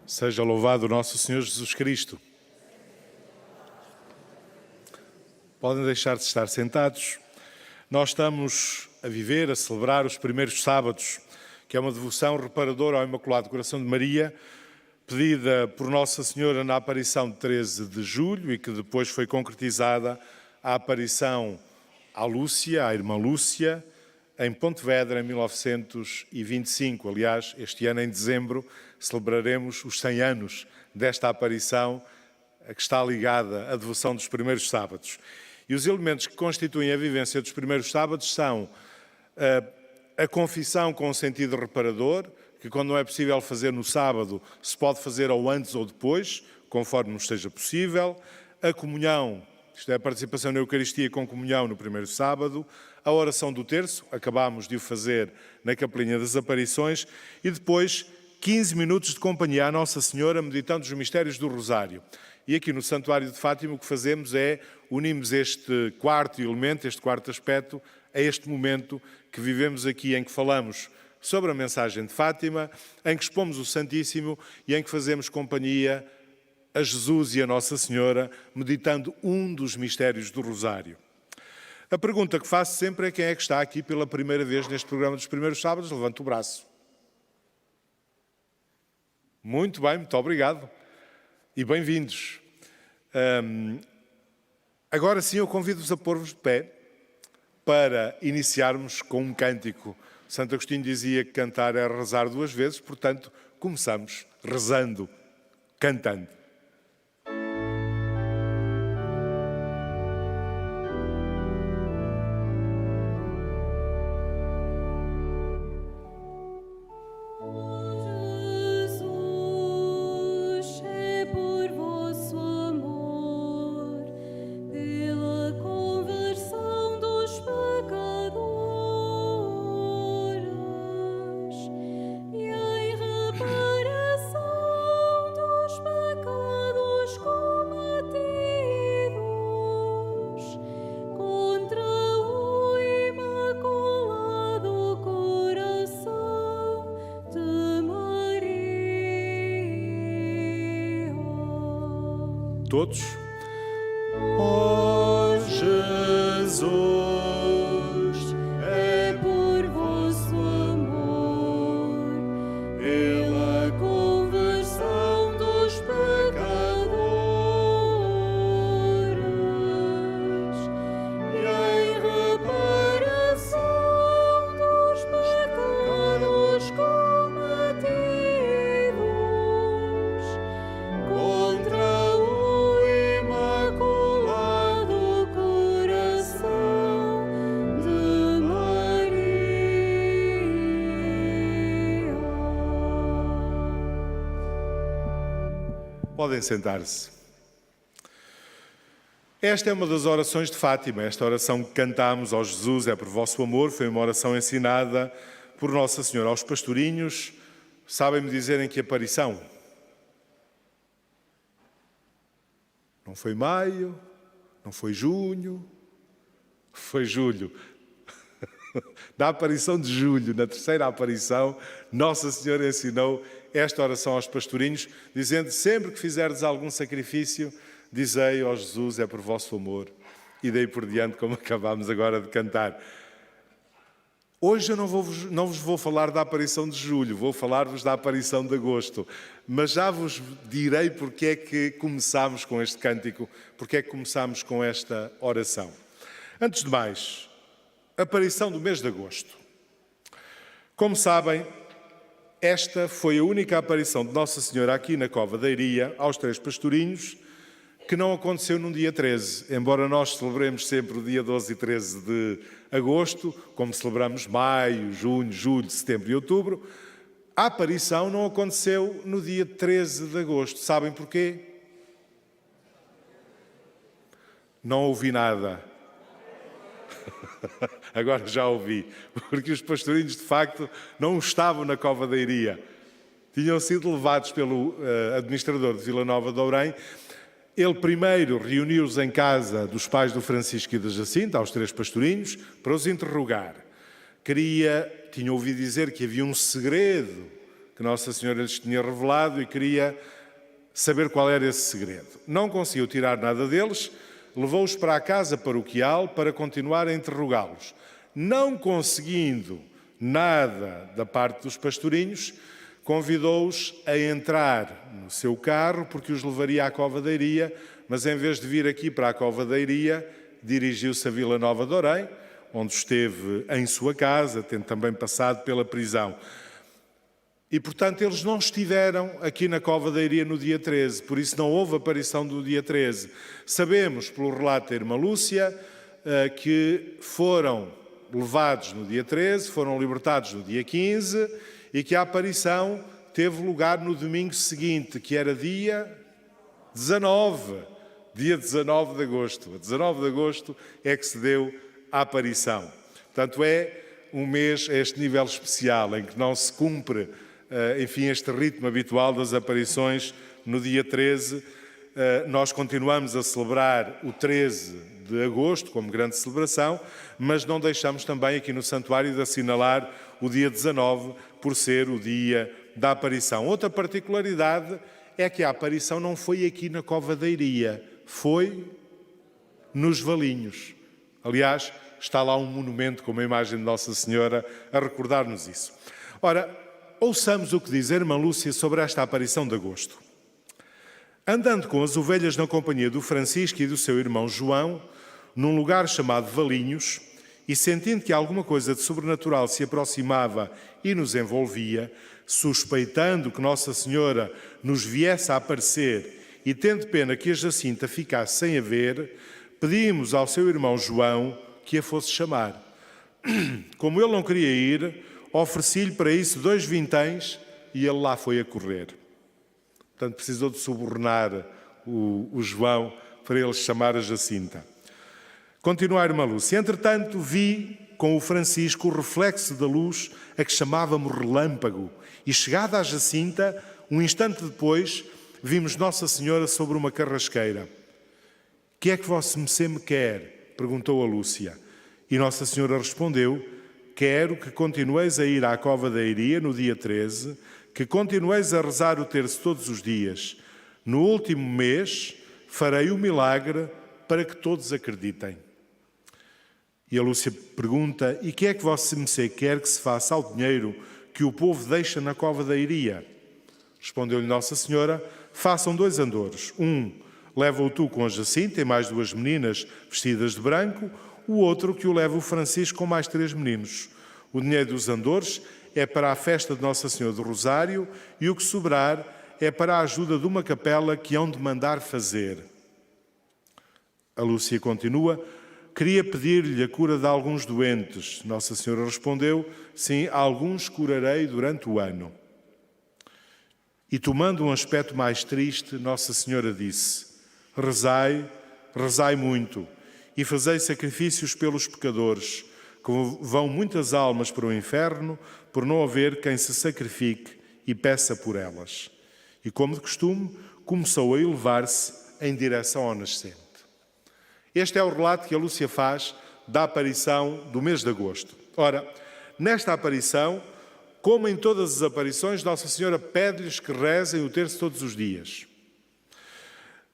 Seja louvado o nosso Senhor Jesus Cristo. Podem deixar de estar sentados. Nós estamos a viver, a celebrar os primeiros sábados, que é uma devoção reparadora ao Imaculado Coração de Maria, pedida por Nossa Senhora na aparição de 13 de julho e que depois foi concretizada a aparição à Lúcia, à irmã Lúcia, em Pontevedra, em 1925. Aliás, este ano, em dezembro, celebraremos os 100 anos desta aparição, a que está ligada à devoção dos primeiros sábados. E os elementos que constituem a vivência dos primeiros sábados são a confissão com sentido reparador, que quando não é possível fazer no sábado, se pode fazer ou antes ou depois, conforme nos esteja possível, a comunhão, isto é, a participação na Eucaristia com comunhão no primeiro sábado, a oração do terço, acabámos de o fazer na Capelinha das Aparições, e depois 15 minutos de companhia à Nossa Senhora, meditando os mistérios do Rosário. E aqui no Santuário de Fátima o que fazemos é unimos este quarto elemento, este quarto aspecto, a este momento que vivemos aqui, em que falamos sobre a mensagem de Fátima, em que expomos o Santíssimo e em que fazemos companhia a Jesus e a Nossa Senhora, meditando um dos mistérios do Rosário. A pergunta que faço sempre é quem é que está aqui pela primeira vez neste programa dos primeiros sábados? Levante o braço. Muito bem, muito obrigado. E bem-vindos. Agora sim eu convido-vos a pôr-vos de pé para iniciarmos com um cântico. Santo Agostinho dizia que cantar é rezar duas vezes, portanto, começamos rezando, cantando. Todos. Ó Jesus, é por vosso amor, pela conversão dos pecadores e em reparação dos pecados cometidos contra Podem sentar-se. Esta é uma das orações de Fátima. Esta oração que cantámos ao Jesus é por vosso amor. Foi uma oração ensinada por Nossa Senhora aos pastorinhos. Sabem-me dizer em que aparição? Não foi maio, não foi junho, foi julho. Na aparição de julho, na terceira aparição, Nossa Senhora ensinou esta oração aos pastorinhos, dizendo: sempre que fizerdes algum sacrifício, dizei ao Jesus, é por vosso amor. E daí por diante, como acabámos agora de cantar. Hoje eu não vos vou falar da aparição de julho, vou falar-vos da aparição de agosto. Mas já vos direi porque é que começámos com este cântico, porque é que começámos com esta oração. Antes de mais, aparição do mês de agosto. Como sabem, esta foi a única aparição de Nossa Senhora aqui na Cova da Iria, aos três pastorinhos, que não aconteceu num dia 13. Embora nós celebremos sempre o dia 12 e 13 de agosto, como celebramos maio, junho, julho, setembro e outubro, a aparição não aconteceu no dia 13 de agosto. Sabem porquê? Não ouvi nada. Agora já ouvi, porque os pastorinhos de facto não estavam na Cova da Iria. Tinham sido levados pelo administrador de Vila Nova de Ourém. Ele primeiro reuniu-os em casa dos pais do Francisco e da Jacinta, aos três pastorinhos, para os interrogar. Tinha ouvido dizer que havia um segredo que Nossa Senhora lhes tinha revelado e queria saber qual era esse segredo. Não conseguiu tirar nada deles, levou-os para a casa paroquial para continuar a interrogá-los. Não conseguindo nada da parte dos pastorinhos, convidou-os a entrar no seu carro, porque os levaria à Cova da Iria, mas em vez de vir aqui para a Cova da Iria, dirigiu-se a Vila Nova de Orém, onde esteve em sua casa, tendo também passado pela prisão. E, portanto, eles não estiveram aqui na Cova da Iria no dia 13, por isso não houve aparição do dia 13. Sabemos, pelo relato da irmã Lúcia, que foram levados no dia 13, foram libertados no dia 15 e que a aparição teve lugar no domingo seguinte, que era dia 19, dia 19 de agosto. A 19 de agosto é que se deu a aparição. Portanto, é um mês a este nível especial, em que não se cumpre, enfim, este ritmo habitual das aparições no dia 13. Nós continuamos a celebrar o 13 de agosto como grande celebração, mas não deixamos também aqui no santuário de assinalar o dia 19 por ser o dia da aparição. Outra particularidade é que a aparição não foi aqui na Cova da Iria, foi nos Valinhos. Aliás, está lá um monumento com uma imagem de Nossa Senhora a recordar-nos isso. Ora, ouçamos o que diz a irmã Lúcia sobre esta aparição de agosto. Andando com as ovelhas na companhia do Francisco e do seu irmão João, num lugar chamado Valinhos, e sentindo que alguma coisa de sobrenatural se aproximava e nos envolvia, suspeitando que Nossa Senhora nos viesse a aparecer e tendo pena que a Jacinta ficasse sem a ver, pedimos ao seu irmão João que a fosse chamar. Como ele não queria ir, ofereci-lhe para isso 2 vinténs e ele lá foi a correr. Portanto, precisou de subornar o João para ele chamar a Jacinta. Continua a irmã Lúcia. Entretanto, vi com o Francisco o reflexo da luz a que chamávamos relâmpago e, chegada à Jacinta, um instante depois, vimos Nossa Senhora sobre uma carrasqueira. Que é que vosso Messê me quer? Perguntou a Lúcia. E Nossa Senhora respondeu: quero que continueis a ir à Cova da Iria no dia 13, que continueis a rezar o terço todos os dias. No último mês farei o milagre para que todos acreditem. E a Lúcia pergunta: e que é que vosso Messê quer que se faça ao dinheiro que o povo deixa na Cova da Iria? Respondeu-lhe Nossa Senhora: façam 2 andores. Um, leva-o tu com a Jacinta e mais 2 meninas vestidas de branco. O outro que o leva o Francisco com mais 3 meninos. O dinheiro dos andores é para a festa de Nossa Senhora do Rosário e o que sobrar é para a ajuda de uma capela que hão de mandar fazer. A Lúcia continua: queria pedir-lhe a cura de alguns doentes. Nossa Senhora respondeu: sim, alguns curarei durante o ano. E tomando um aspecto mais triste, Nossa Senhora disse: rezai, rezai muito, e fazei sacrifícios pelos pecadores, que vão muitas almas para o inferno, por não haver quem se sacrifique e peça por elas. E, como de costume, começou a elevar-se em direção ao nascente. Este é o relato que a Lúcia faz da aparição do mês de agosto. Ora, nesta aparição, como em todas as aparições, Nossa Senhora pede-lhes que rezem o terço todos os dias.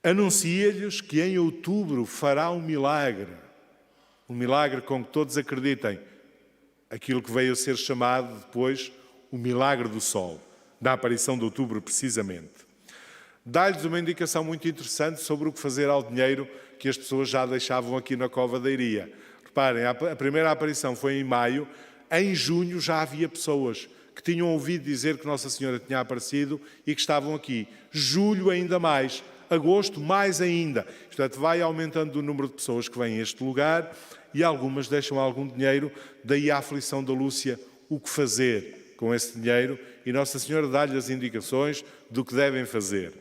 Anuncia-lhes que em outubro fará um milagre com que todos acreditem, aquilo que veio a ser chamado depois o milagre do sol, da aparição de outubro precisamente. Dá-lhes uma indicação muito interessante sobre o que fazer ao dinheiro que as pessoas já deixavam aqui na Cova da Iria. Reparem, a primeira aparição foi em maio, em junho já havia pessoas que tinham ouvido dizer que Nossa Senhora tinha aparecido e que estavam aqui. Julho ainda mais, agosto mais ainda. Portanto, vai aumentando o número de pessoas que vêm a este lugar e algumas deixam algum dinheiro, daí a aflição da Lúcia, o que fazer com esse dinheiro, e Nossa Senhora dá-lhe as indicações do que devem fazer.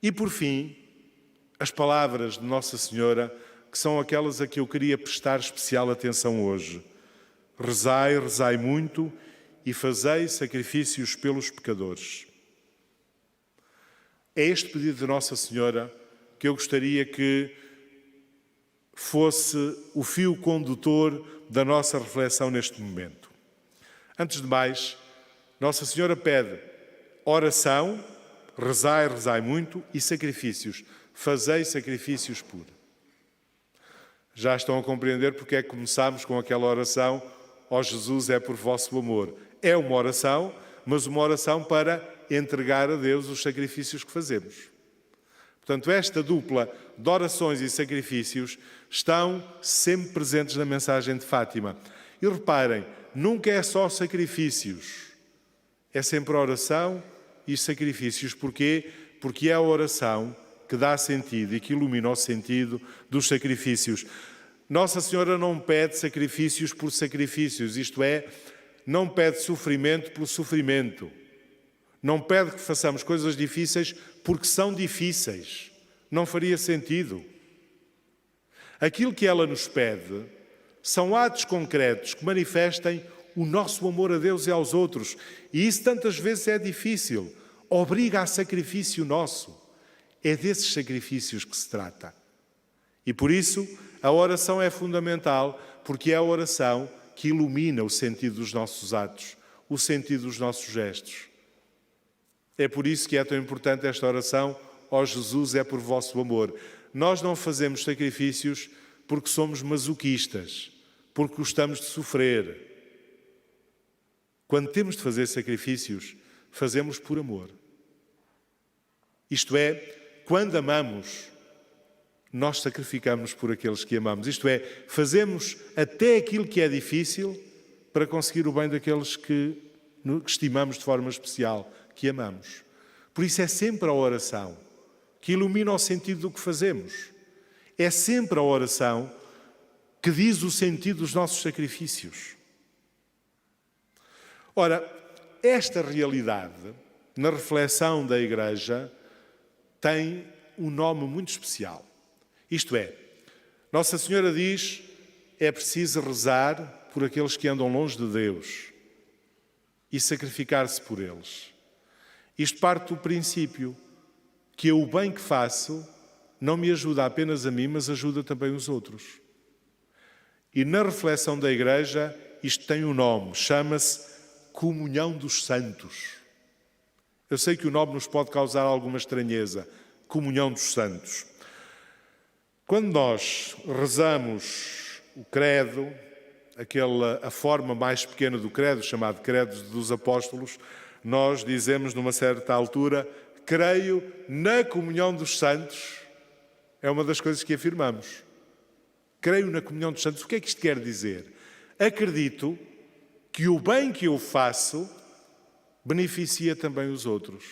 E, por fim, as palavras de Nossa Senhora, que são aquelas a que eu queria prestar especial atenção hoje. Rezai, rezai muito e fazei sacrifícios pelos pecadores. É este pedido de Nossa Senhora que eu gostaria que fosse o fio condutor da nossa reflexão neste momento. Antes de mais, Nossa Senhora pede oração, rezai, rezai muito, e sacrifícios. Fazei sacrifícios por. Já estão a compreender porque é que começámos com aquela oração: ó Jesus, é por vosso amor. É uma oração, mas uma oração para entregar a Deus os sacrifícios que fazemos. Portanto, esta dupla de orações e sacrifícios estão sempre presentes na mensagem de Fátima. E reparem, nunca é só sacrifícios. É sempre oração e sacrifícios. Porquê? Porque é a oração que dá sentido e que ilumina o sentido dos sacrifícios. Nossa Senhora não pede sacrifícios por sacrifícios, isto é, não pede sofrimento pelo sofrimento. Não pede que façamos coisas difíceis porque são difíceis. Não faria sentido. Aquilo que ela nos pede são atos concretos que manifestem o nosso amor a Deus e aos outros. E isso tantas vezes é difícil. Obriga a sacrifício nosso. É desses sacrifícios que se trata. E por isso a oração é fundamental, porque é a oração que ilumina o sentido dos nossos atos, o sentido dos nossos gestos. É por isso que é tão importante esta oração: ó Jesus, é por vosso amor. Nós não fazemos sacrifícios porque somos masoquistas, porque gostamos de sofrer. Quando temos de fazer sacrifícios, fazemos por amor. Isto é, quando amamos, nós sacrificamos por aqueles que amamos. Isto é, fazemos até aquilo que é difícil para conseguir o bem daqueles que estimamos de forma especial, que amamos. Por isso é sempre a oração que ilumina o sentido do que fazemos. É sempre a oração que diz o sentido dos nossos sacrifícios. Ora, esta realidade, na reflexão da Igreja, tem um nome muito especial. Isto é, Nossa Senhora diz: é preciso rezar por aqueles que andam longe de Deus e sacrificar-se por eles. Isto parte do princípio que o bem que faço não me ajuda apenas a mim, mas ajuda também os outros. E na reflexão da Igreja, isto tem um nome, chama-se Comunhão dos Santos. Eu sei que o nome nos pode causar alguma estranheza, Comunhão dos Santos. Quando nós rezamos o credo, a forma mais pequena do credo, chamado Credo dos Apóstolos, nós dizemos numa certa altura: creio na comunhão dos santos. É uma das coisas que afirmamos. Creio na comunhão dos santos. O que é que isto quer dizer? Acredito que o bem que eu faço beneficia também os outros.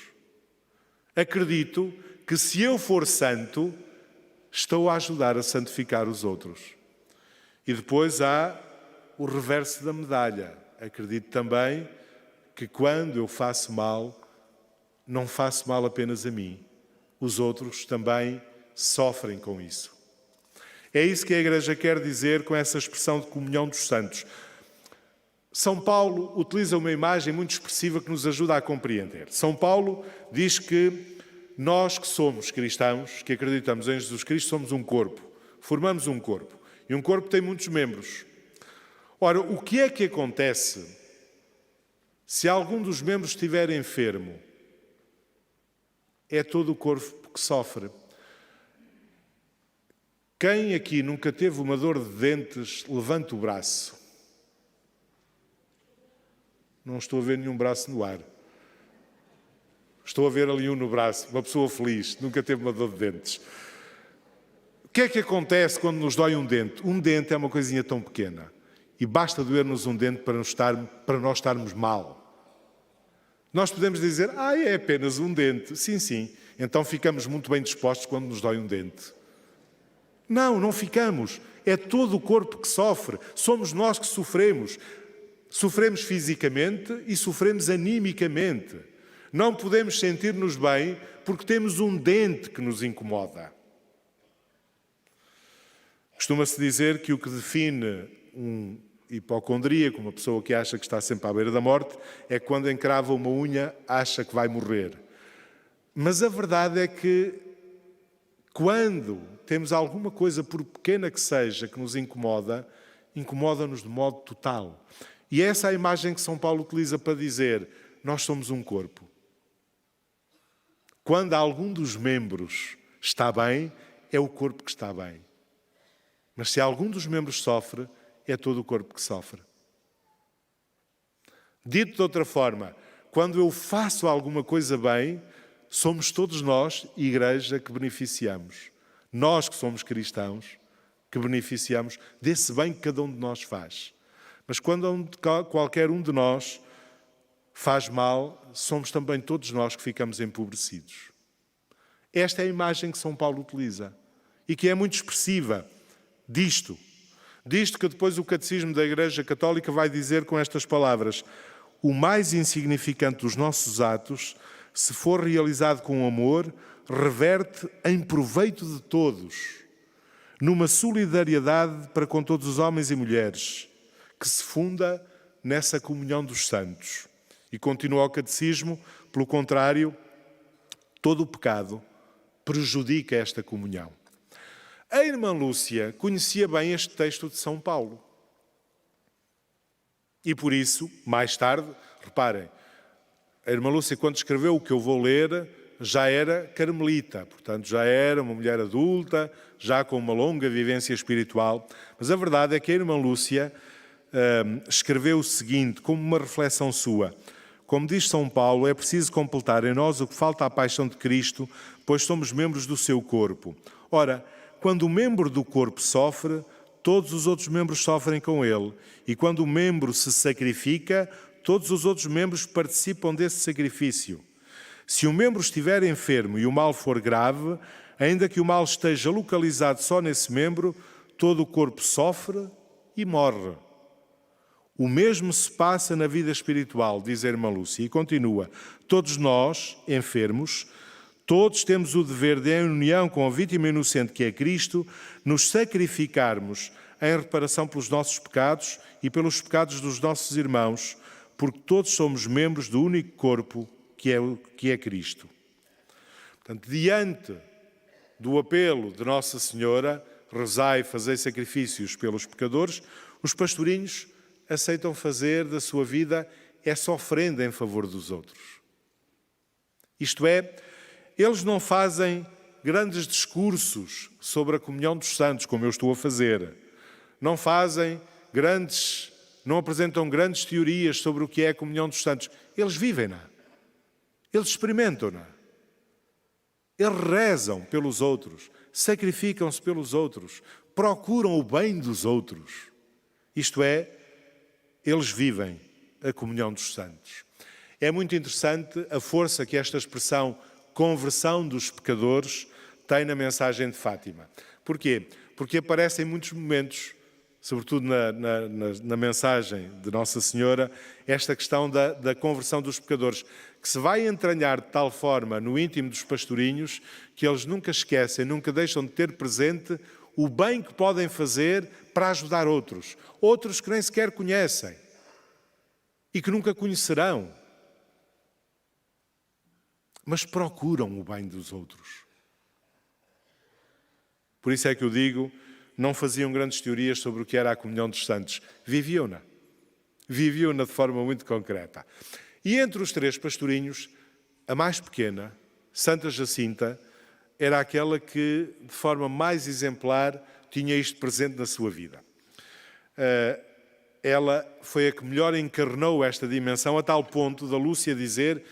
Acredito que se eu for santo, estou a ajudar a santificar os outros. E depois há o reverso da medalha. Acredito também que quando eu faço mal, não faço mal apenas a mim. Os outros também sofrem com isso. É isso que a Igreja quer dizer com essa expressão de comunhão dos santos. São Paulo utiliza uma imagem muito expressiva que nos ajuda a compreender. São Paulo diz que nós que somos cristãos, que acreditamos em Jesus Cristo, somos um corpo. Formamos um corpo. E um corpo tem muitos membros. Ora, o que é que acontece se algum dos membros estiver enfermo? É todo o corpo que sofre. Quem aqui nunca teve uma dor de dentes, levante o braço. Não estou a ver nenhum braço no ar. Estou a ver ali um no braço, uma pessoa feliz, nunca teve uma dor de dentes. O que é que acontece quando nos dói um dente? Um dente é uma coisinha tão pequena. E basta doer-nos um dente para nós estarmos mal. Nós podemos dizer: é apenas um dente. Sim, sim. Então ficamos muito bem dispostos quando nos dói um dente. Não, não ficamos. É todo o corpo que sofre. Somos nós que sofremos. Sofremos fisicamente e sofremos animicamente. Não podemos sentir-nos bem porque temos um dente que nos incomoda. Costuma-se dizer que o que define um hipocondríaco, uma pessoa que acha que está sempre à beira da morte, é quando encrava uma unha, acha que vai morrer. Mas a verdade é que quando temos alguma coisa, por pequena que seja, que nos incomoda, incomoda-nos de modo total. E essa é a imagem que São Paulo utiliza para dizer: nós somos um corpo. Quando algum dos membros está bem, é o corpo que está bem. Mas se algum dos membros sofre, é todo o corpo que sofre. Dito de outra forma, quando eu faço alguma coisa bem, somos todos nós, igreja, que beneficiamos. Nós que somos cristãos, que beneficiamos desse bem que cada um de nós faz. Mas quando qualquer um de nós faz mal, somos também todos nós que ficamos empobrecidos. Esta é a imagem que São Paulo utiliza e que é muito expressiva disto que depois o Catecismo da Igreja Católica vai dizer com estas palavras: o mais insignificante dos nossos atos, se for realizado com amor, reverte em proveito de todos, numa solidariedade para com todos os homens e mulheres, que se funda nessa comunhão dos santos. E continua o Catecismo, pelo contrário, todo o pecado prejudica esta comunhão. A irmã Lúcia conhecia bem este texto de São Paulo. E por isso, mais tarde, reparem, a irmã Lúcia, quando escreveu o que eu vou ler, já era carmelita, portanto já era uma mulher adulta, já com uma longa vivência espiritual. Mas a verdade é que a irmã Lúcia escreveu o seguinte, como uma reflexão sua: como diz São Paulo, é preciso completar em nós o que falta à paixão de Cristo, pois somos membros do seu corpo. Ora, quando o membro do corpo sofre, todos os outros membros sofrem com ele. E quando o membro se sacrifica, todos os outros membros participam desse sacrifício. Se o membro estiver enfermo e o mal for grave, ainda que o mal esteja localizado só nesse membro, todo o corpo sofre e morre. O mesmo se passa na vida espiritual, diz a irmã Lúcia, e continua: todos nós, enfermos, todos temos o dever de, em união com a vítima inocente que é Cristo, nos sacrificarmos em reparação pelos nossos pecados e pelos pecados dos nossos irmãos, porque todos somos membros do único corpo que é Cristo. Portanto, diante do apelo de Nossa Senhora, rezai e fazei sacrifícios pelos pecadores, os pastorinhos aceitam fazer da sua vida essa oferenda em favor dos outros. Isto é, eles não fazem grandes discursos sobre a comunhão dos santos, como eu estou a fazer. Não apresentam grandes teorias sobre o que é a comunhão dos santos. Eles vivem-na. Eles experimentam-na. Eles rezam pelos outros, sacrificam-se pelos outros, procuram o bem dos outros. Isto é, eles vivem a comunhão dos santos. É muito interessante a força que esta expressão conversão dos pecadores tem na mensagem de Fátima. Porquê? Porque aparece em muitos momentos, sobretudo na mensagem de Nossa Senhora, esta questão da conversão dos pecadores, que se vai entranhar de tal forma no íntimo dos pastorinhos que eles nunca esquecem, nunca deixam de ter presente o bem que podem fazer para ajudar outros que nem sequer conhecem e que nunca conhecerão, mas procuram o bem dos outros. Por isso é que eu digo, não faziam grandes teorias sobre o que era a comunhão dos santos, viviam-na de forma muito concreta. E entre os três pastorinhos, a mais pequena, Santa Jacinta, era aquela que, de forma mais exemplar, tinha isto presente na sua vida. Ela foi a que melhor encarnou esta dimensão, a tal ponto da Lúcia dizer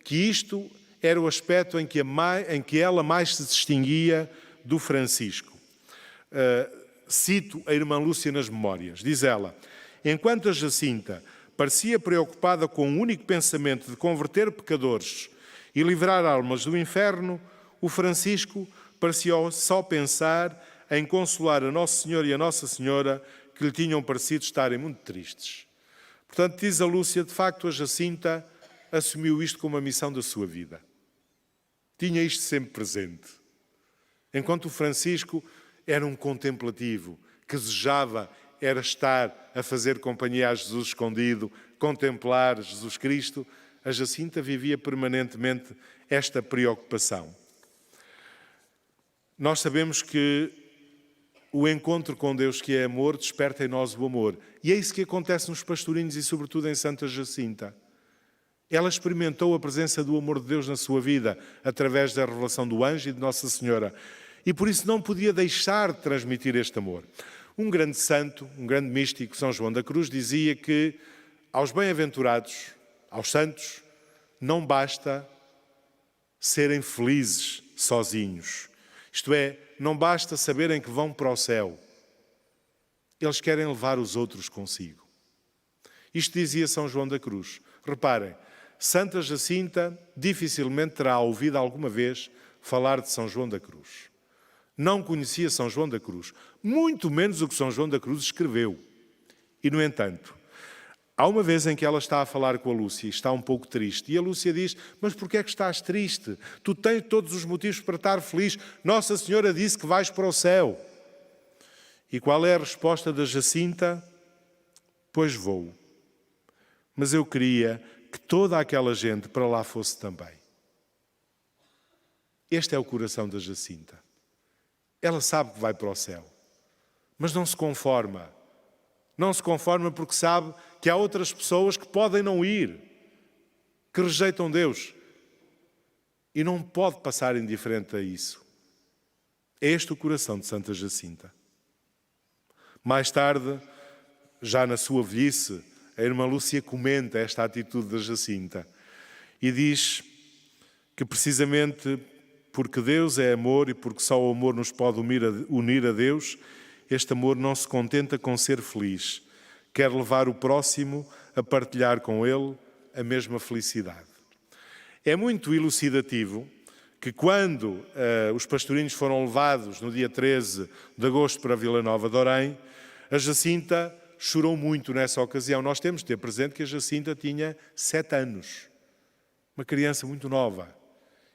que isto era o aspecto em que ela mais se distinguia do Francisco. Cito a irmã Lúcia nas memórias. Diz ela: enquanto a Jacinta parecia preocupada com o único pensamento de converter pecadores e livrar almas do inferno, o Francisco parecia só pensar em consolar a Nosso Senhor e a Nossa Senhora, que lhe tinham parecido estarem muito tristes. Portanto, diz a Lúcia, de facto a Jacinta assumiu isto como a missão da sua vida. Tinha isto sempre presente. Enquanto o Francisco era um contemplativo, que desejava era estar a fazer companhia a Jesus escondido, contemplar Jesus Cristo, a Jacinta vivia permanentemente esta preocupação. Nós sabemos que o encontro com Deus, que é amor, desperta em nós o amor. E é isso que acontece nos pastorinhos e sobretudo em Santa Jacinta. Ela experimentou a presença do amor de Deus na sua vida através da revelação do anjo e de Nossa Senhora. E por isso não podia deixar de transmitir este amor. Um grande santo, um grande místico, São João da Cruz, dizia que aos bem-aventurados, aos santos, não basta serem felizes sozinhos. Isto é, não basta saberem que vão para o céu. Eles querem levar os outros consigo. Isto dizia São João da Cruz. Reparem, Santa Jacinta dificilmente terá ouvido alguma vez falar de São João da Cruz. Não conhecia São João da Cruz, muito menos o que São João da Cruz escreveu. E, no entanto, há uma vez em que ela está a falar com a Lúcia e está um pouco triste. E a Lúcia diz, mas porquê é que estás triste? Tu tens todos os motivos para estar feliz. Nossa Senhora disse que vais para o céu. E qual é a resposta da Jacinta? Pois vou. Mas eu queria que toda aquela gente para lá fosse também. Este é o coração da Jacinta. Ela sabe que vai para o céu, mas não se conforma. Não se conforma porque sabe que há outras pessoas que podem não ir, que rejeitam Deus. E não pode passar indiferente a isso. É este o coração de Santa Jacinta. Mais tarde, já na sua velhice, a irmã Lúcia comenta esta atitude da Jacinta e diz que precisamente porque Deus é amor e porque só o amor nos pode unir a Deus, este amor não se contenta com ser feliz, quer levar o próximo a partilhar com ele a mesma felicidade. É muito elucidativo que quando os pastorinhos foram levados no dia 13 de agosto para Vila Nova de Orém, a Jacinta chorou muito nessa ocasião. Nós temos de ter presente que a Jacinta tinha 7 anos, uma criança muito nova.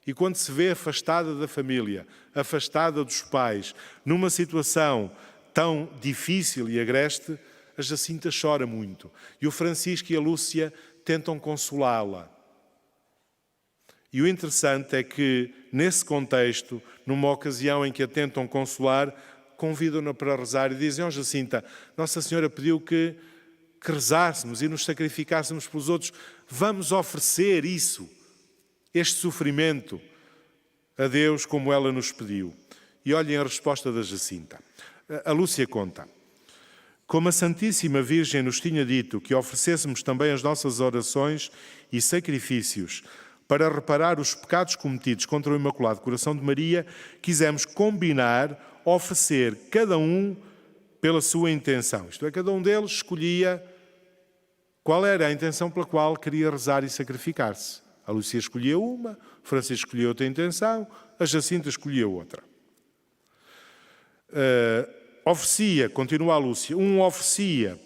E quando se vê afastada da família, afastada dos pais, numa situação tão difícil e agreste, a Jacinta chora muito. E o Francisco e a Lúcia tentam consolá-la. E o interessante é que, nesse contexto, numa ocasião em que a tentam consolar, convidam-na para rezar e dizem, Jacinta, Nossa Senhora pediu que rezássemos e nos sacrificássemos pelos outros. Vamos oferecer isso, este sofrimento, a Deus como ela nos pediu. E olhem a resposta da Jacinta. A Lúcia conta. Como a Santíssima Virgem nos tinha dito que oferecêssemos também as nossas orações e sacrifícios para reparar os pecados cometidos contra o Imaculado Coração de Maria, quisemos combinar, oferecer cada um pela sua intenção. Isto é, cada um deles escolhia qual era a intenção pela qual queria rezar e sacrificar-se. A Lúcia escolhia uma, o Francisco escolhia outra intenção, a Jacinta escolhia outra. Oferecia, continua a Lúcia, um oferecia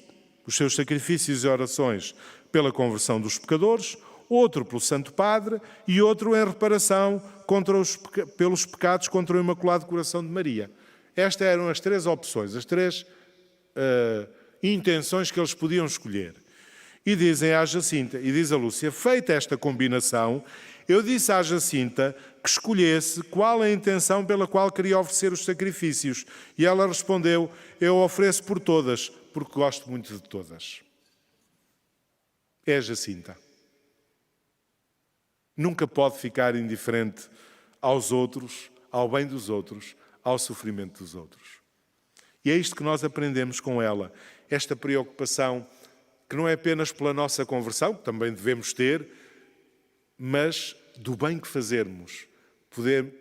os seus sacrifícios e orações pela conversão dos pecadores, outro pelo Santo Padre e outro em reparação pelos pecados contra o Imaculado Coração de Maria. Estas eram as 3 opções, as 3 intenções que eles podiam escolher. E dizem à Jacinta, e diz a Lúcia, feita esta combinação, eu disse à Jacinta que escolhesse qual a intenção pela qual queria oferecer os sacrifícios. E ela respondeu, eu ofereço por todas, porque gosto muito de todas. É a Jacinta. Nunca pode ficar indiferente aos outros, ao bem dos outros, ao sofrimento dos outros. E é isto que nós aprendemos com ela, esta preocupação que não é apenas pela nossa conversão, que também devemos ter, mas do bem que fazermos,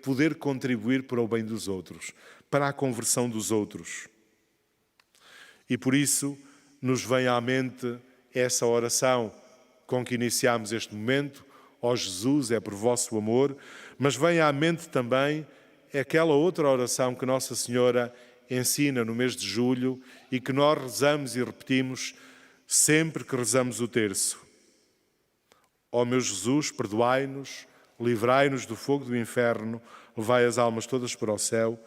poder contribuir para o bem dos outros, para a conversão dos outros. E por isso nos vem à mente essa oração com que iniciamos este momento, ó Jesus, é por vosso amor, mas vem à mente também aquela outra oração que Nossa Senhora ensina no mês de julho e que nós rezamos e repetimos sempre que rezamos o terço. Ó meu Jesus, perdoai-nos, livrai-nos do fogo do inferno, levai as almas todas para o céu,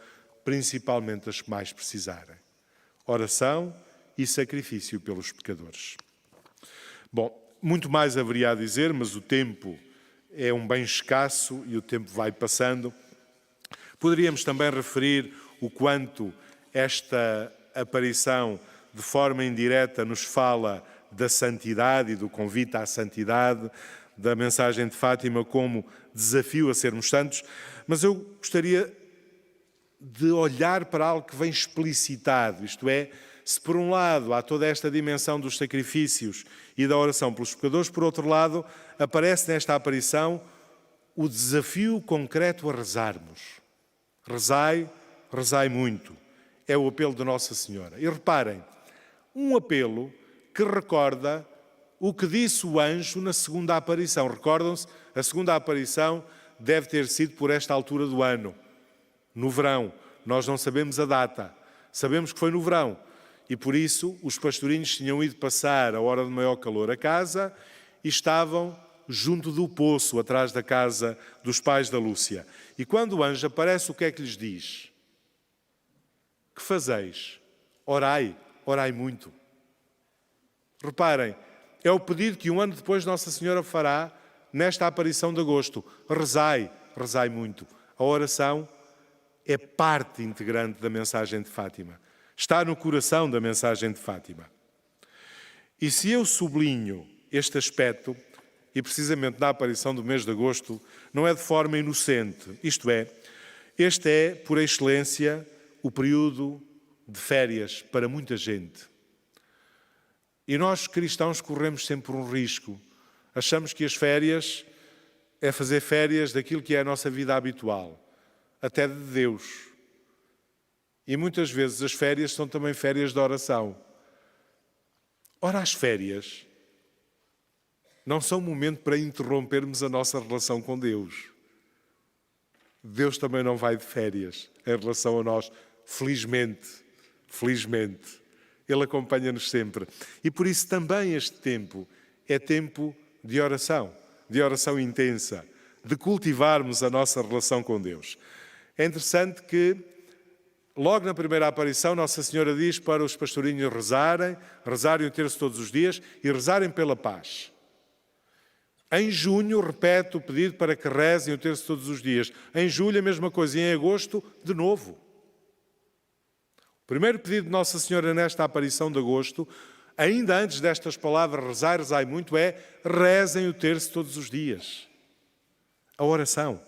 principalmente as que mais precisarem. Oração e sacrifício pelos pecadores. Bom, muito mais haveria a dizer, mas o tempo é um bem escasso e o tempo vai passando. Poderíamos também referir o quanto esta aparição de forma indireta nos fala da santidade e do convite à santidade, da mensagem de Fátima como desafio a sermos santos, mas eu gostaria de olhar para algo que vem explicitado, isto é, se por um lado há toda esta dimensão dos sacrifícios e da oração pelos pecadores, por outro lado aparece nesta aparição o desafio concreto a rezarmos. Rezai, rezai muito. É o apelo de Nossa Senhora. E reparem, um apelo que recorda o que disse o anjo na segunda aparição. Recordam-se? A segunda aparição deve ter sido por esta altura do ano, no verão. Nós não sabemos a data. Sabemos que foi no verão. E por isso os pastorinhos tinham ido passar a hora de maior calor a casa e estavam junto do poço, atrás da casa dos pais da Lúcia. E quando o anjo aparece, o que é que lhes diz? Que fazeis? Orai, orai muito. Reparem, é o pedido que um ano depois Nossa Senhora fará nesta aparição de agosto. Rezai, rezai muito. A oração é parte integrante da mensagem de Fátima. Está no coração da mensagem de Fátima. E se eu sublinho este aspecto, e precisamente na aparição do mês de agosto, não é de forma inocente. Isto é, este é, por excelência, o período de férias para muita gente. E nós, cristãos, corremos sempre um risco. Achamos que as férias é fazer férias daquilo que é a nossa vida habitual, até de Deus. E muitas vezes as férias são também férias de oração. Ora, as férias não são um momento para interrompermos a nossa relação com Deus. Deus também não vai de férias em relação a nós, felizmente. Felizmente. Ele acompanha-nos sempre. E por isso também este tempo é tempo de oração intensa, de cultivarmos a nossa relação com Deus. É interessante que, logo na primeira aparição, Nossa Senhora diz para os pastorinhos rezarem o terço todos os dias e rezarem pela paz. Em junho, repete o pedido para que rezem o terço todos os dias. Em julho, a mesma coisa. E em agosto, de novo. O primeiro pedido de Nossa Senhora nesta aparição de agosto, ainda antes destas palavras, rezai, rezai muito, é rezem o terço todos os dias. A oração.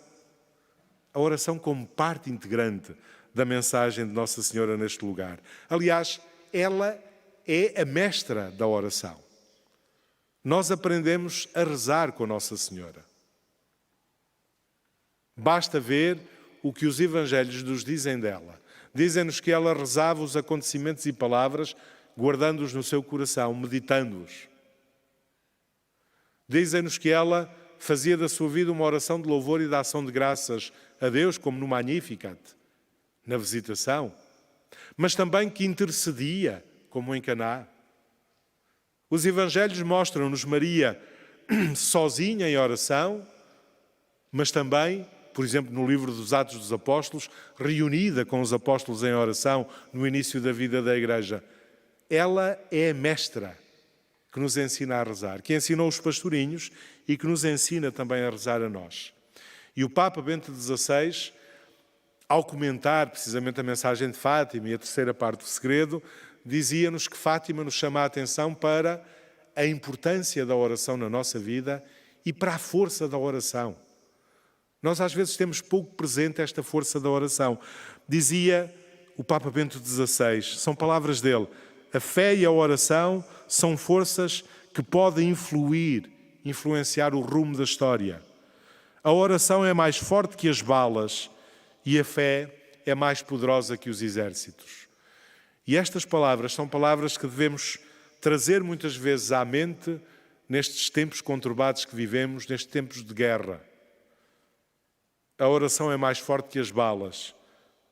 A oração como parte integrante da mensagem de Nossa Senhora neste lugar. Aliás, ela é a mestra da oração. Nós aprendemos a rezar com Nossa Senhora. Basta ver o que os Evangelhos nos dizem dela. Dizem-nos que ela rezava os acontecimentos e palavras, guardando-os no seu coração, meditando-os. Dizem-nos que ela fazia da sua vida uma oração de louvor e de ação de graças a Deus, como no Magnificat, na visitação. Mas também que intercedia, como em Caná. Os Evangelhos mostram-nos Maria sozinha em oração, mas também, por exemplo, no livro dos Atos dos Apóstolos, reunida com os apóstolos em oração no início da vida da Igreja. Ela é a mestra que nos ensina a rezar, que ensinou os pastorinhos e que nos ensina também a rezar a nós. E o Papa Bento XVI, ao comentar precisamente a mensagem de Fátima e a terceira parte do segredo, dizia-nos que Fátima nos chama a atenção para a importância da oração na nossa vida e para a força da oração. Nós às vezes temos pouco presente esta força da oração. Dizia o Papa Bento XVI, são palavras dele, a fé e a oração são forças que podem influenciar o rumo da história. A oração é mais forte que as balas e a fé é mais poderosa que os exércitos. E estas palavras são palavras que devemos trazer muitas vezes à mente nestes tempos conturbados que vivemos, nestes tempos de guerra. A oração é mais forte que as balas,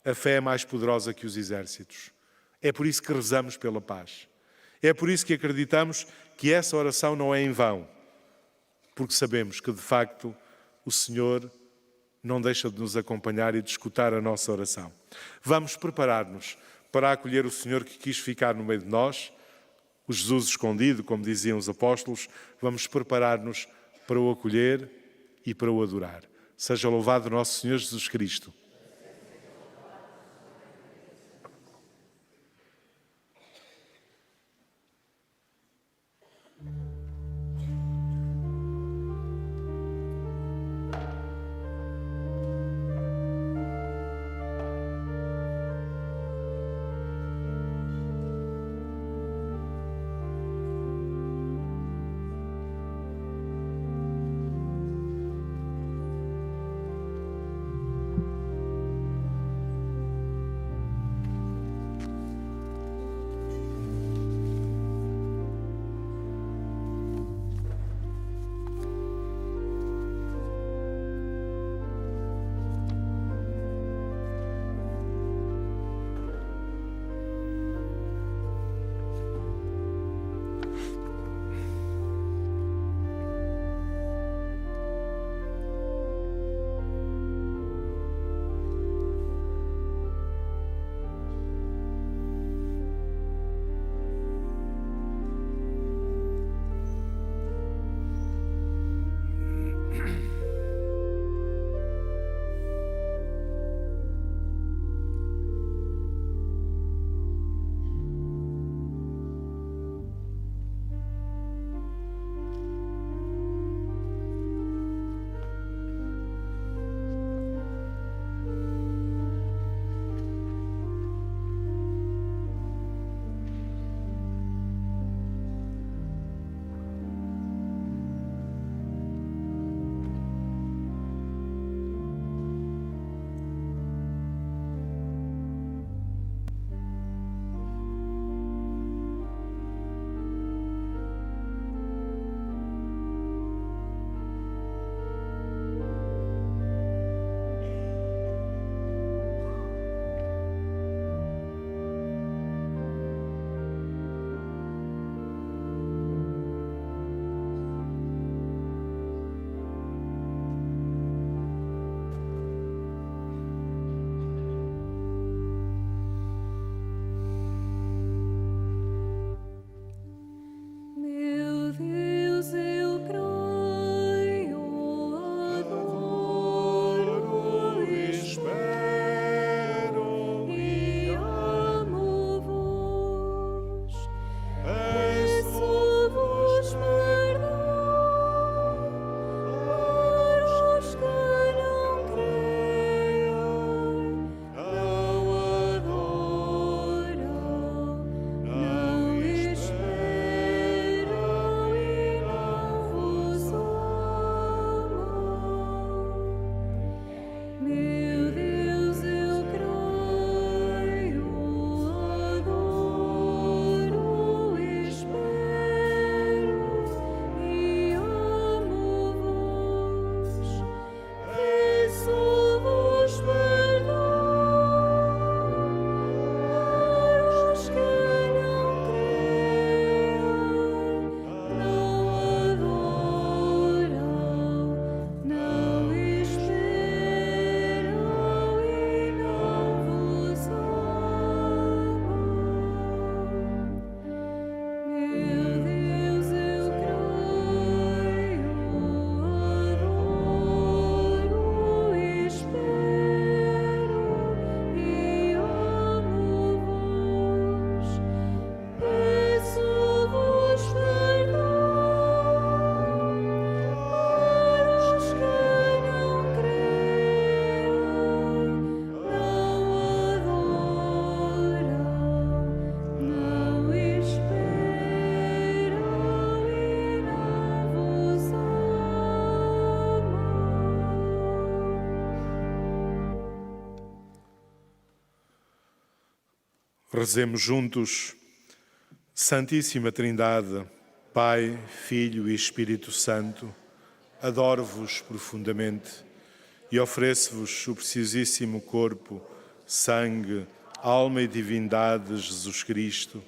a fé é mais poderosa que os exércitos. É por isso que rezamos pela paz. É por isso que acreditamos que essa oração não é em vão, porque sabemos que, de facto, o Senhor não deixa de nos acompanhar e de escutar a nossa oração. Vamos preparar-nos para acolher o Senhor que quis ficar no meio de nós, o Jesus escondido, como diziam os apóstolos. Vamos preparar-nos para o acolher e para o adorar. Seja louvado nosso Senhor Jesus Cristo. Rezemos juntos. Santíssima Trindade, Pai, Filho e Espírito Santo, adoro-vos profundamente e ofereço-vos o preciosíssimo corpo, sangue, alma e divindade de Jesus Cristo,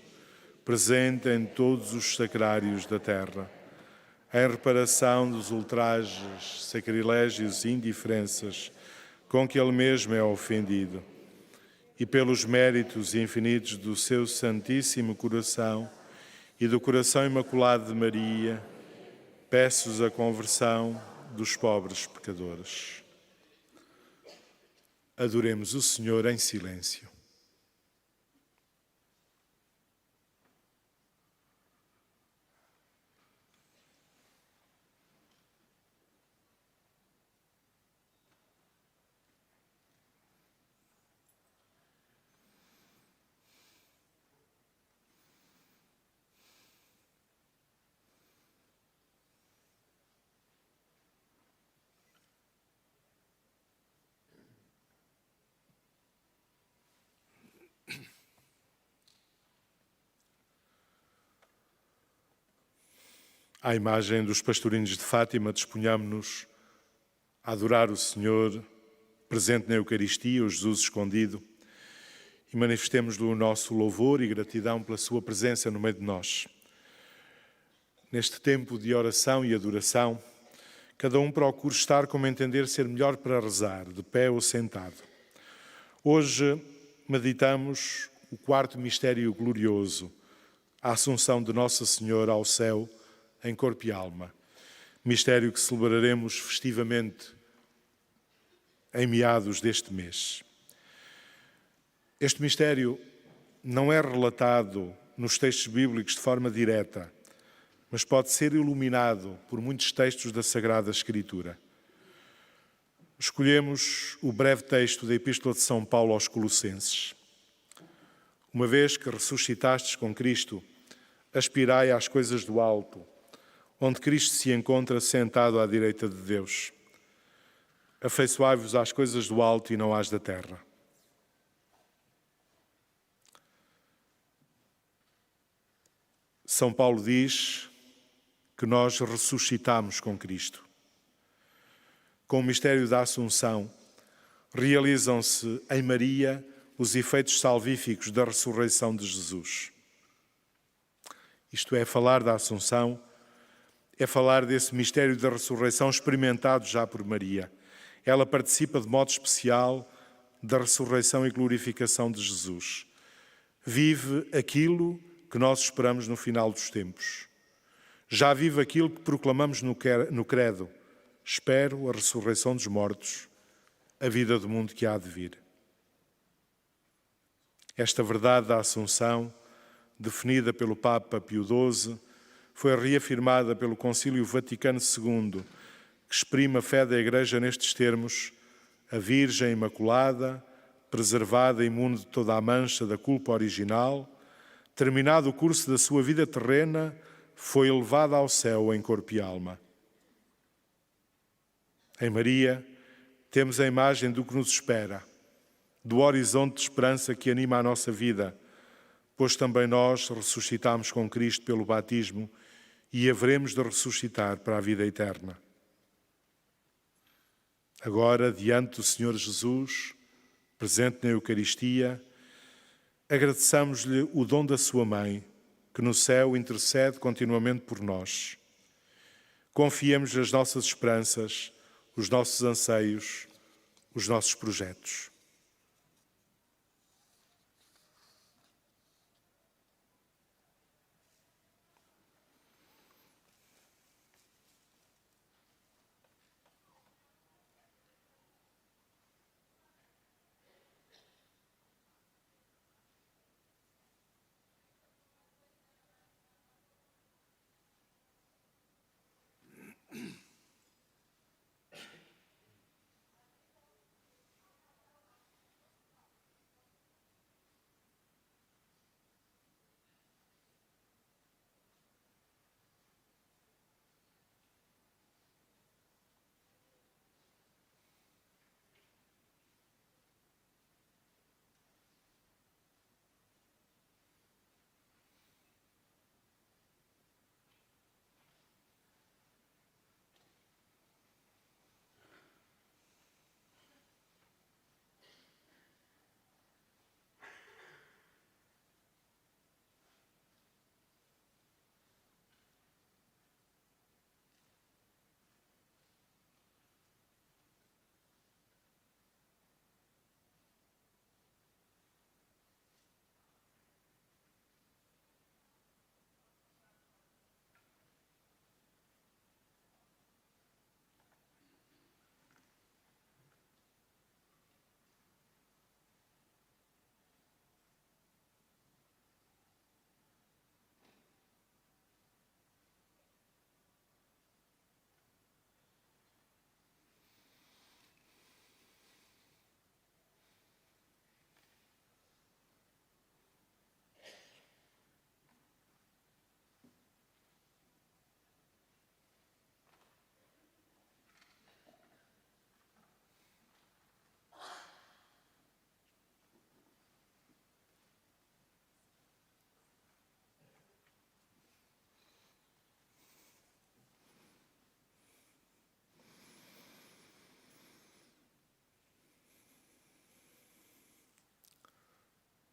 presente em todos os sacrários da terra, em reparação dos ultrajes, sacrilégios e indiferenças com que Ele mesmo é ofendido, e pelos méritos infinitos do seu Santíssimo Coração e do Coração Imaculado de Maria, peço-vos a conversão dos pobres pecadores. Adoremos o Senhor em silêncio. À imagem dos pastorinhos de Fátima, disponhamos-nos a adorar o Senhor, presente na Eucaristia, o Jesus escondido, e manifestemos-lhe o nosso louvor e gratidão pela sua presença no meio de nós. Neste tempo de oração e adoração, cada um procure estar como entender ser melhor para rezar, de pé ou sentado. Hoje meditamos o quarto mistério glorioso, a Assunção de Nossa Senhora ao céu, em corpo e alma. Mistério que celebraremos festivamente em meados deste mês. Este mistério não é relatado nos textos bíblicos de forma direta, mas pode ser iluminado por muitos textos da Sagrada Escritura. Escolhemos o breve texto da Epístola de São Paulo aos Colossenses. Uma vez que ressuscitastes com Cristo, aspirai às coisas do alto, onde Cristo se encontra sentado à direita de Deus. Afeiçoai-vos às coisas do alto e não às da terra. São Paulo diz que nós ressuscitamos com Cristo. Com o mistério da Assunção, realizam-se em Maria os efeitos salvíficos da ressurreição de Jesus. Isto é, falar da Assunção é falar desse mistério da ressurreição experimentado já por Maria. Ela participa de modo especial da ressurreição e glorificação de Jesus. Vive aquilo que nós esperamos no final dos tempos. Já vive aquilo que proclamamos no credo. Espero a ressurreição dos mortos, a vida do mundo que há de vir. Esta verdade da Assunção, definida pelo Papa Pio XII, foi reafirmada pelo Concílio Vaticano II, que exprime a fé da Igreja nestes termos: a Virgem Imaculada, preservada e imune de toda a mancha da culpa original, terminado o curso da sua vida terrena, foi elevada ao céu em corpo e alma. Em Maria, temos a imagem do que nos espera, do horizonte de esperança que anima a nossa vida, pois também nós ressuscitamos com Cristo pelo batismo e haveremos de ressuscitar para a vida eterna. Agora, diante do Senhor Jesus, presente na Eucaristia, agradeçamos-lhe o dom da sua Mãe, que no céu intercede continuamente por nós. Confiemos as nossas esperanças, os nossos anseios, os nossos projetos.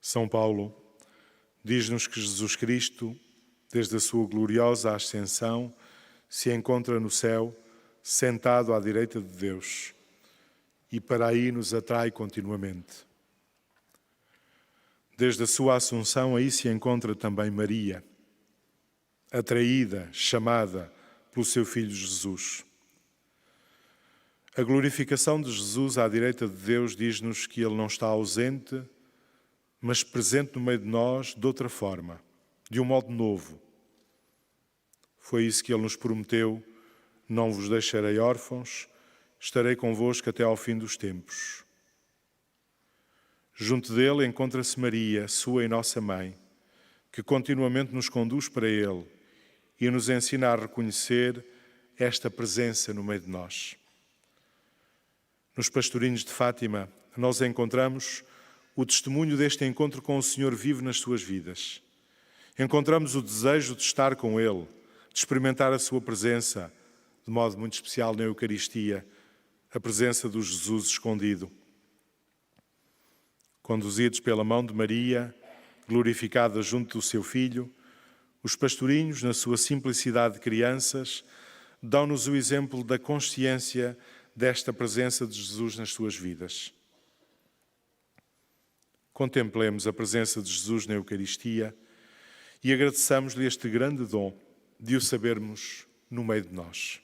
São Paulo diz-nos que Jesus Cristo, desde a sua gloriosa ascensão, se encontra no céu, sentado à direita de Deus, e para aí nos atrai continuamente. Desde a sua assunção, aí se encontra também Maria, atraída, chamada pelo seu Filho Jesus. A glorificação de Jesus à direita de Deus diz-nos que Ele não está ausente, mas presente no meio de nós de outra forma, de um modo novo. Foi isso que Ele nos prometeu: não vos deixarei órfãos, estarei convosco até ao fim dos tempos. Junto dele encontra-se Maria, sua e nossa mãe, que continuamente nos conduz para Ele e nos ensina a reconhecer esta presença no meio de nós. Nos pastorinhos de Fátima, nós encontramos o testemunho deste encontro com o Senhor vivo nas suas vidas. Encontramos o desejo de estar com Ele, de experimentar a sua presença, de modo muito especial na Eucaristia, a presença do Jesus escondido. Conduzidos pela mão de Maria, glorificada junto do seu Filho, os pastorinhos, na sua simplicidade de crianças, dão-nos o exemplo da consciência desta presença de Jesus nas suas vidas. Contemplemos a presença de Jesus na Eucaristia e agradeçamos-lhe este grande dom de o sabermos no meio de nós.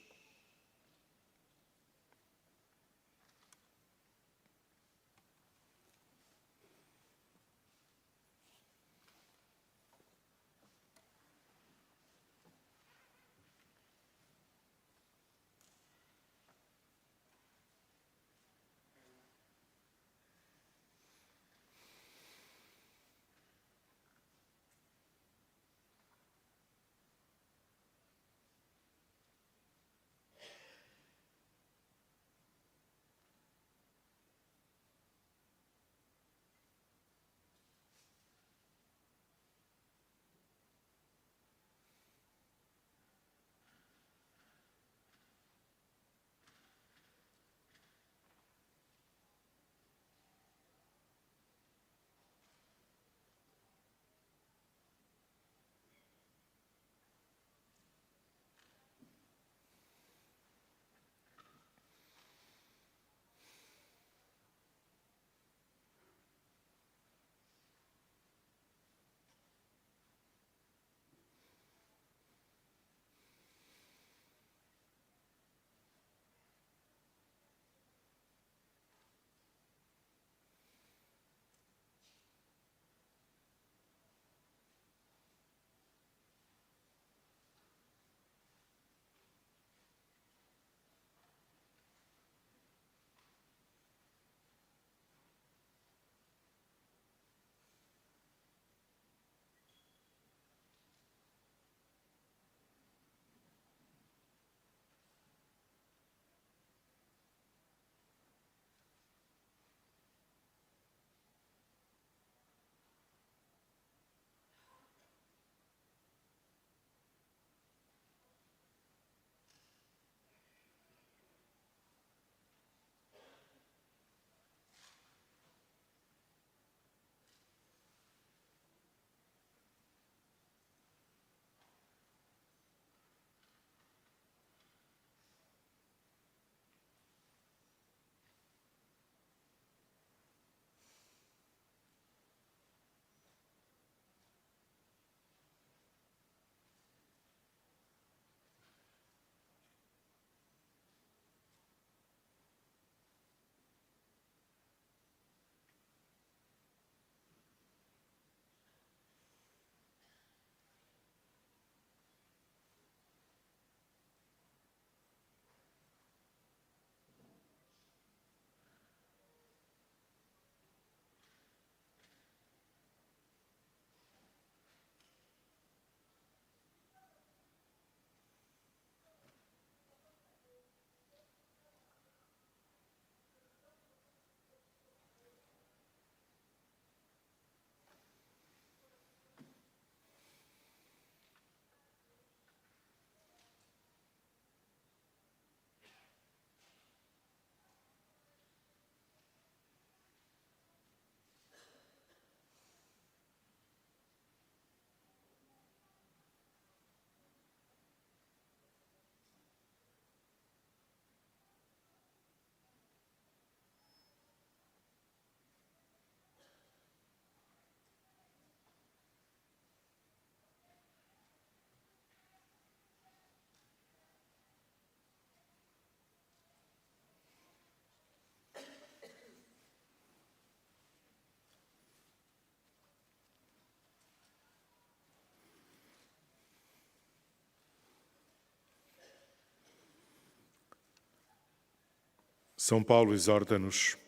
São Paulo exorta-nos: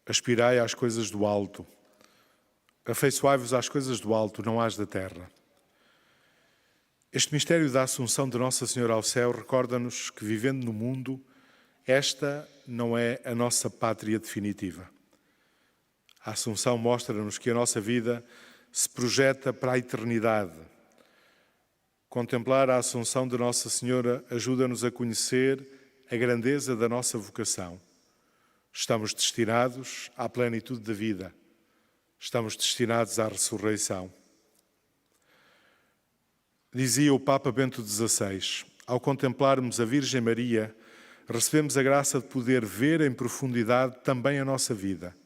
aspirai às coisas do alto, afeiçoai-vos às coisas do alto, não às da terra. Este mistério da Assunção de Nossa Senhora ao céu recorda-nos que, vivendo no mundo, esta não é a nossa pátria definitiva. A Assunção mostra-nos que a nossa vida se projeta para a eternidade. Contemplar a Assunção de Nossa Senhora ajuda-nos a conhecer a grandeza da nossa vocação. Estamos destinados à plenitude da vida. Estamos destinados à ressurreição. Dizia o Papa Bento XVI: ao contemplarmos a Virgem Maria, recebemos a graça de poder ver em profundidade também a nossa vida.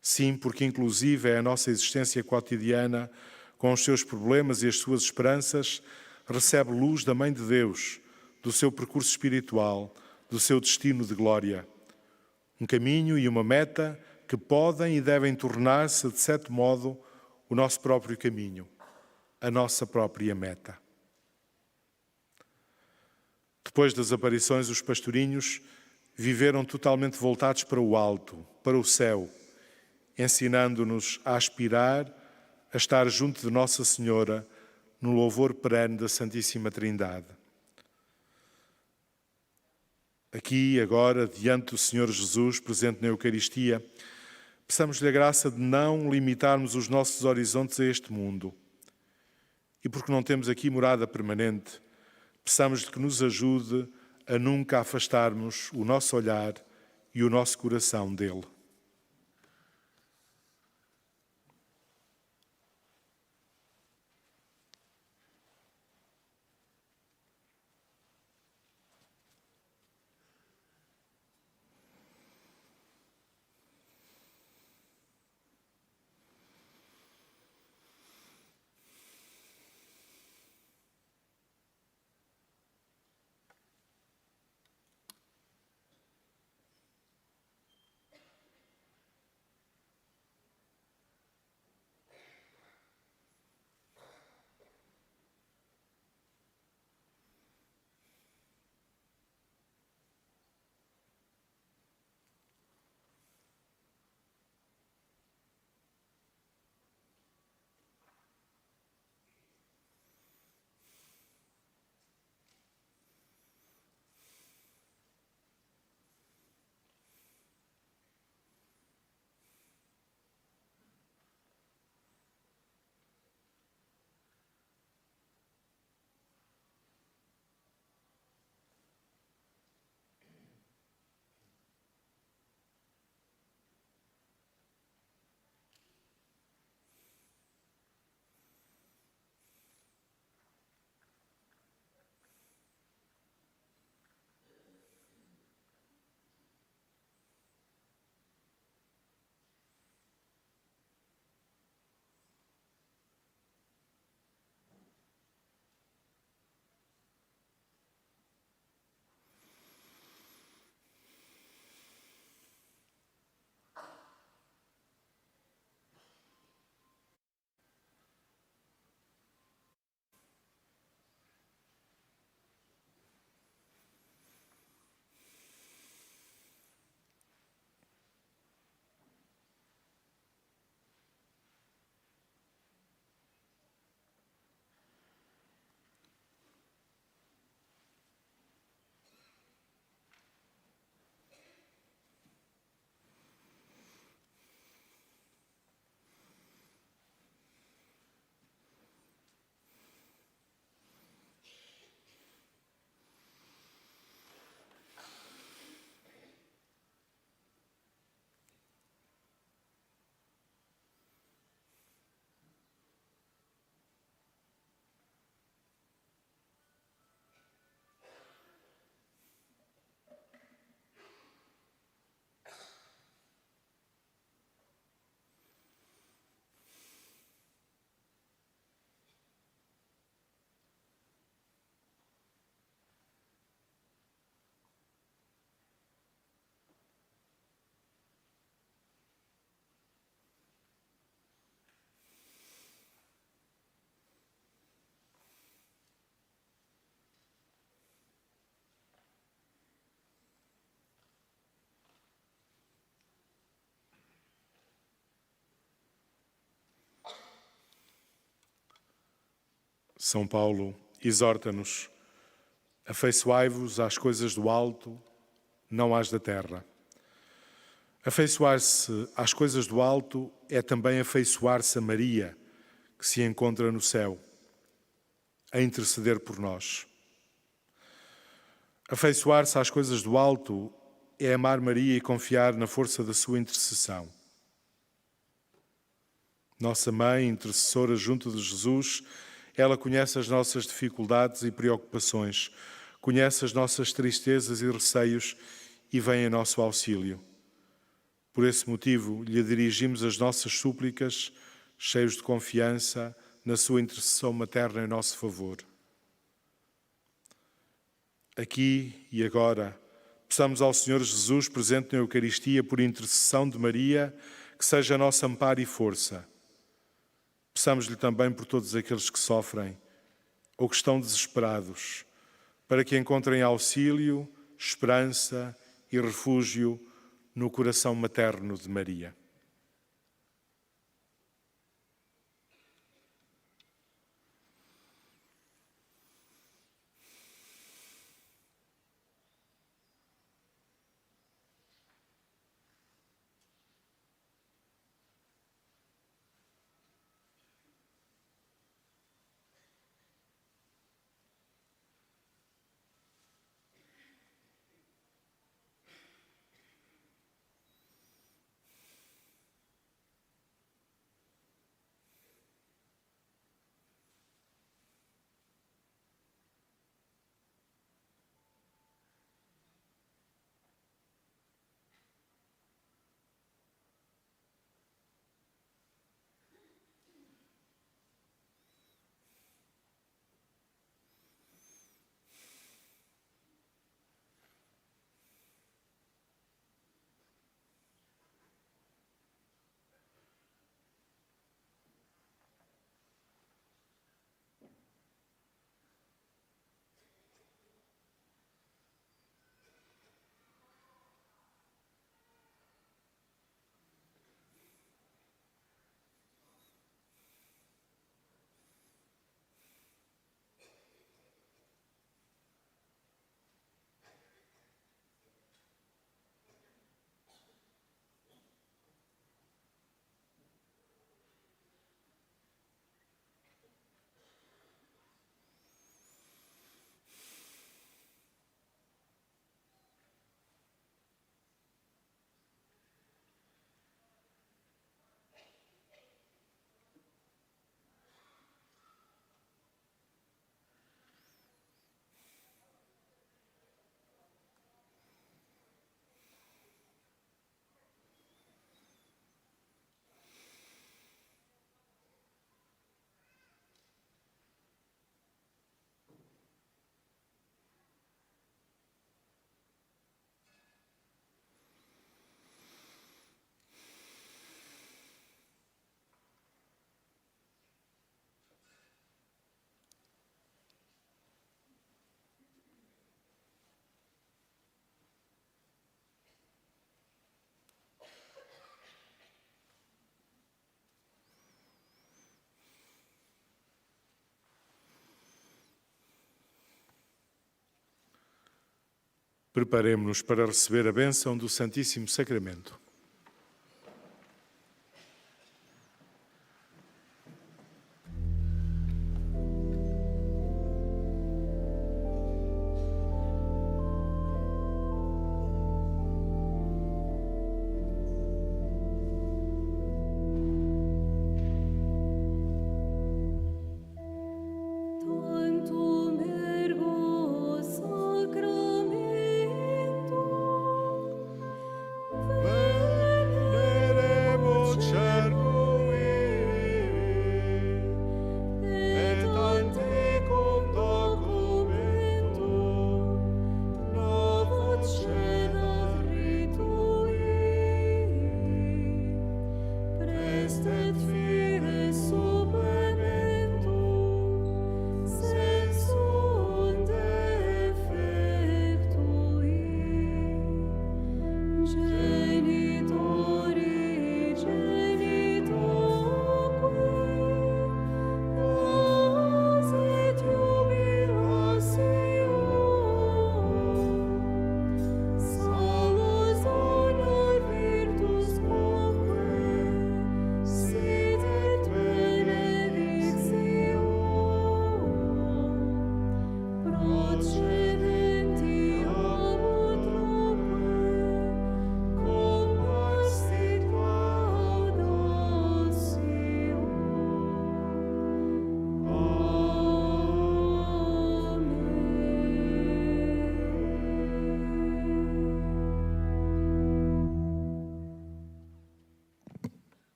Sim, porque inclusive é a nossa existência cotidiana, com os seus problemas e as suas esperanças, recebe luz da Mãe de Deus, do seu percurso espiritual, do seu destino de glória. Um caminho e uma meta que podem e devem tornar-se, de certo modo, o nosso próprio caminho, a nossa própria meta. Depois das aparições, os pastorinhos viveram totalmente voltados para o alto, para o céu, ensinando-nos a aspirar a estar junto de Nossa Senhora no louvor perene da Santíssima Trindade. Aqui, agora, diante do Senhor Jesus, presente na Eucaristia, peçamos-lhe a graça de não limitarmos os nossos horizontes a este mundo. E porque não temos aqui morada permanente, peçamos-lhe que nos ajude a nunca afastarmos o nosso olhar e o nosso coração dele. São Paulo exorta-nos: afeiçoai-vos às coisas do alto, não às da terra. Afeiçoar-se às coisas do alto é também afeiçoar-se a Maria, que se encontra no céu, a interceder por nós. Afeiçoar-se às coisas do alto é amar Maria e confiar na força da sua intercessão. Nossa Mãe, intercessora junto de Jesus, ela conhece as nossas dificuldades e preocupações, conhece as nossas tristezas e receios e vem em nosso auxílio. Por esse motivo, lhe dirigimos as nossas súplicas, cheios de confiança na sua intercessão materna em nosso favor. Aqui e agora, peçamos ao Senhor Jesus, presente na Eucaristia, por intercessão de Maria, que seja nosso amparo e força. Peçamos-lhe também por todos aqueles que sofrem ou que estão desesperados, para que encontrem auxílio, esperança e refúgio no coração materno de Maria. Preparemo-nos para receber a bênção do Santíssimo Sacramento. Sacramento,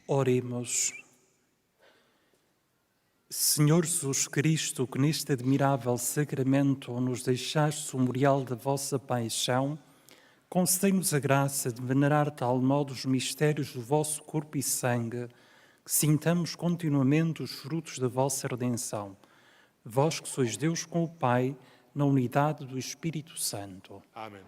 Oremos. Senhor Jesus Cristo, que neste admirável sacramento nos deixaste o memorial da vossa paixão, concedei-nos a graça de venerar de tal modo os mistérios do vosso corpo e sangue, que sintamos continuamente os frutos da vossa redenção. Vós que sois Deus com o Pai, na unidade do Espírito Santo. Amém.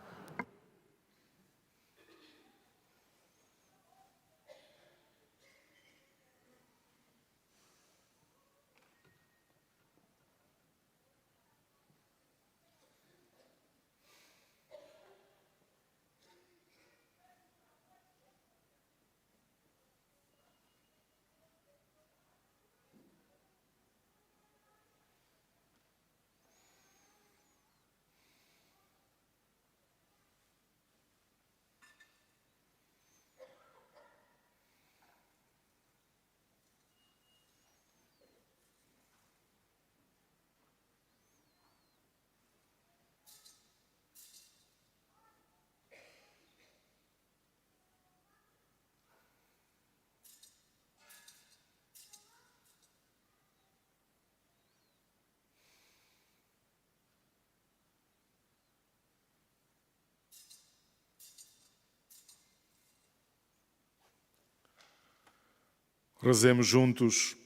Rezemos juntos.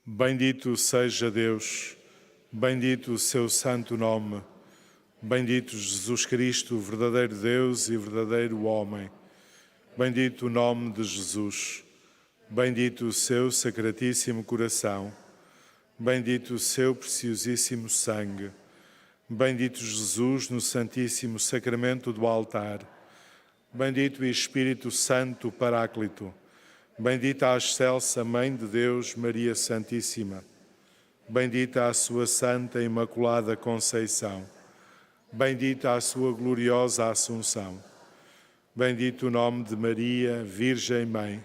Bendito seja Deus, bendito o seu santo nome, bendito Jesus Cristo, verdadeiro Deus e verdadeiro homem. Bendito o nome de Jesus, bendito o seu sacratíssimo coração, bendito o seu preciosíssimo sangue, bendito Jesus no santíssimo sacramento do altar, bendito o Espírito Santo Paráclito, bendita a excelsa Mãe de Deus, Maria Santíssima, bendita a sua Santa e Imaculada Conceição, bendita a sua gloriosa Assunção, bendito o nome de Maria, Virgem Mãe,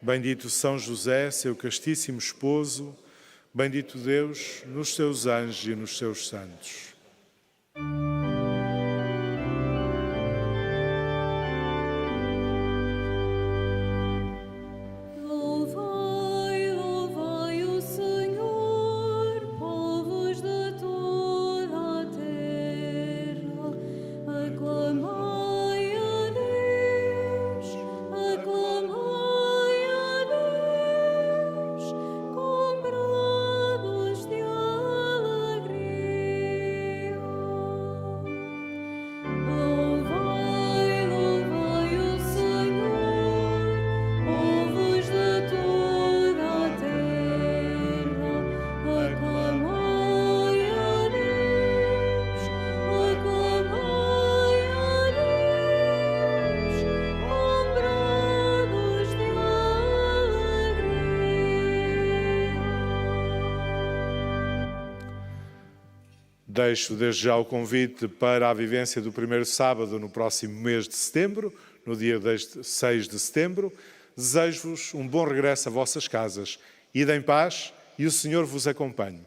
bendito São José, seu castíssimo esposo, bendito Deus nos seus anjos e nos seus santos. Deixo desde já o convite para a vivência do primeiro sábado no próximo mês de setembro, no dia 6 de setembro. Desejo-vos um bom regresso a vossas casas. Ide em paz e o Senhor vos acompanhe.